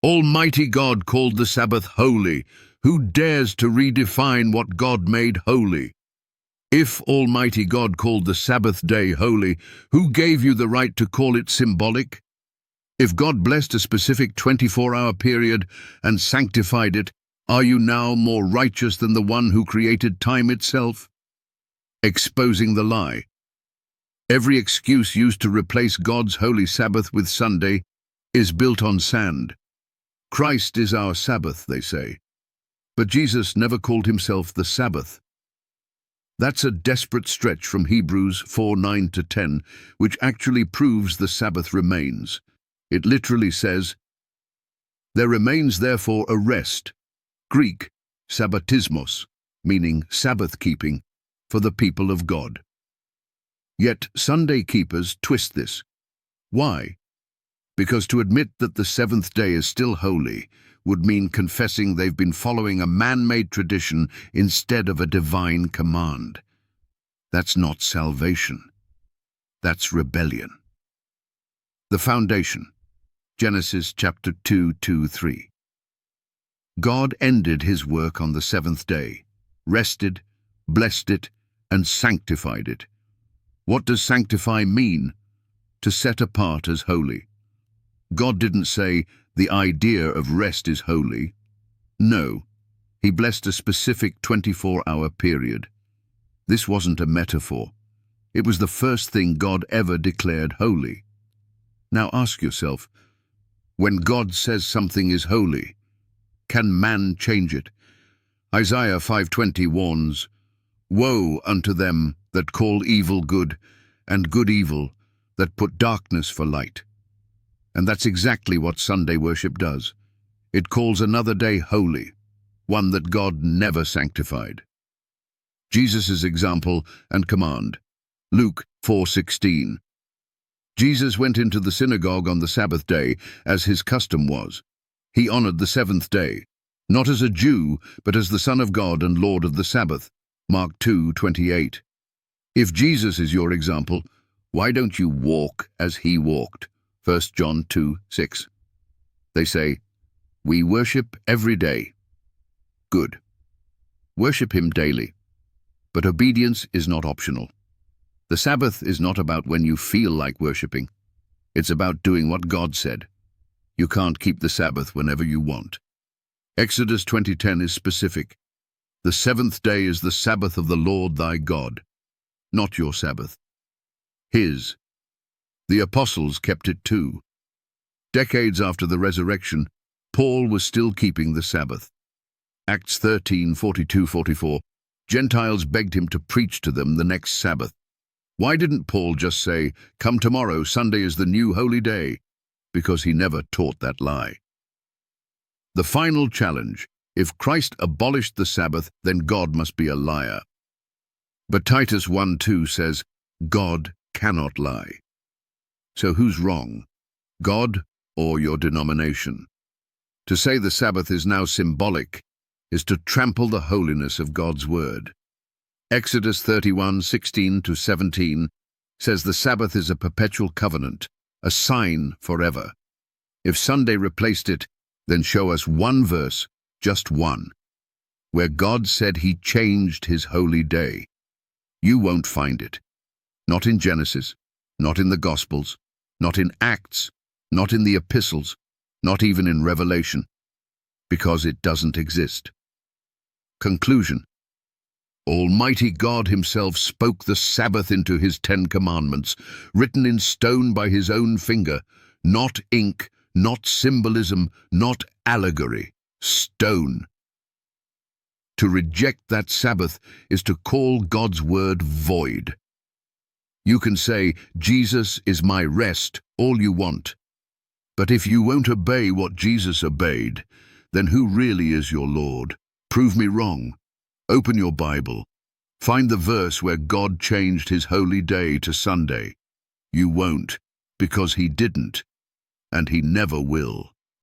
Almighty God called the Sabbath holy. Who dares to redefine what God made holy? If Almighty God called the Sabbath day holy, who gave you the right to call it symbolic? If God blessed a specific 24-hour period and sanctified it, are you now more righteous than the one who created time itself? Exposing the lie. Every excuse used to replace God's holy Sabbath with Sunday is built on sand. Christ is our Sabbath, they say. But Jesus never called himself the Sabbath. That's a desperate stretch from Hebrews 4:9-10, which actually proves the Sabbath remains. It literally says, "There remains therefore a rest," Greek, sabbatismos, meaning Sabbath-keeping, for the people of God. Yet Sunday keepers twist this. Why? Because to admit that the seventh day is still holy would mean confessing they've been following a man-made tradition instead of a divine command. That's not salvation. That's rebellion. The foundation. Genesis chapter 2:2-3. God ended his work on the seventh day, rested, blessed it, and sanctified it. What does sanctify mean? To set apart as holy. God didn't say, the idea of rest is holy. No, he blessed a specific 24-hour period. This wasn't a metaphor. It was the first thing God ever declared holy. Now ask yourself, when God says something is holy, can man change it? Isaiah 5:20 warns, "Woe unto them that call evil good, and good evil, that put darkness for light." And that's exactly what Sunday worship does. It calls another day holy, one that God never sanctified. Jesus' example and command. Luke 4:16. Jesus went into the synagogue on the Sabbath day, as his custom was. He honored the seventh day, not as a Jew, but as the Son of God and Lord of the Sabbath. Mark 2:28. If Jesus is your example, why don't you walk as he walked? 1 John 2:6. They say, we worship every day. Good. Worship him daily. But obedience is not optional. The Sabbath is not about when you feel like worshiping. It's about doing what God said. You can't keep the Sabbath whenever you want. Exodus 20:10 is specific. The seventh day is the Sabbath of the Lord thy God. Not your Sabbath. His. The apostles kept it too. Decades after the resurrection, Paul was still keeping the Sabbath. Acts 13:42-44. Gentiles begged him to preach to them the next Sabbath. Why didn't Paul just say, "Come tomorrow, Sunday is the new holy day"? Because he never taught that lie. The final challenge. If Christ abolished the Sabbath, then God must be a liar. But Titus 1:2 says, God cannot lie. So who's wrong? God or your denomination? To say the Sabbath is now symbolic is to trample the holiness of God's word. Exodus 31:16-17 says the Sabbath is a perpetual covenant, a sign forever. If Sunday replaced it, then show us one verse, just one, where God said he changed his holy day. You won't find it. Not in Genesis, not in the Gospels, not in Acts, not in the epistles, not even in Revelation, because it doesn't exist. Conclusion. Almighty God himself spoke the Sabbath into his 10 commandments, written in stone by his own finger, not ink, not symbolism, not allegory, stone. To reject that Sabbath is to call God's word void. You can say, Jesus is my rest, all you want. But if you won't obey what Jesus obeyed, then who really is your Lord? Prove me wrong. Open your Bible. Find the verse where God changed his holy day to Sunday. You won't, because he didn't, and he never will.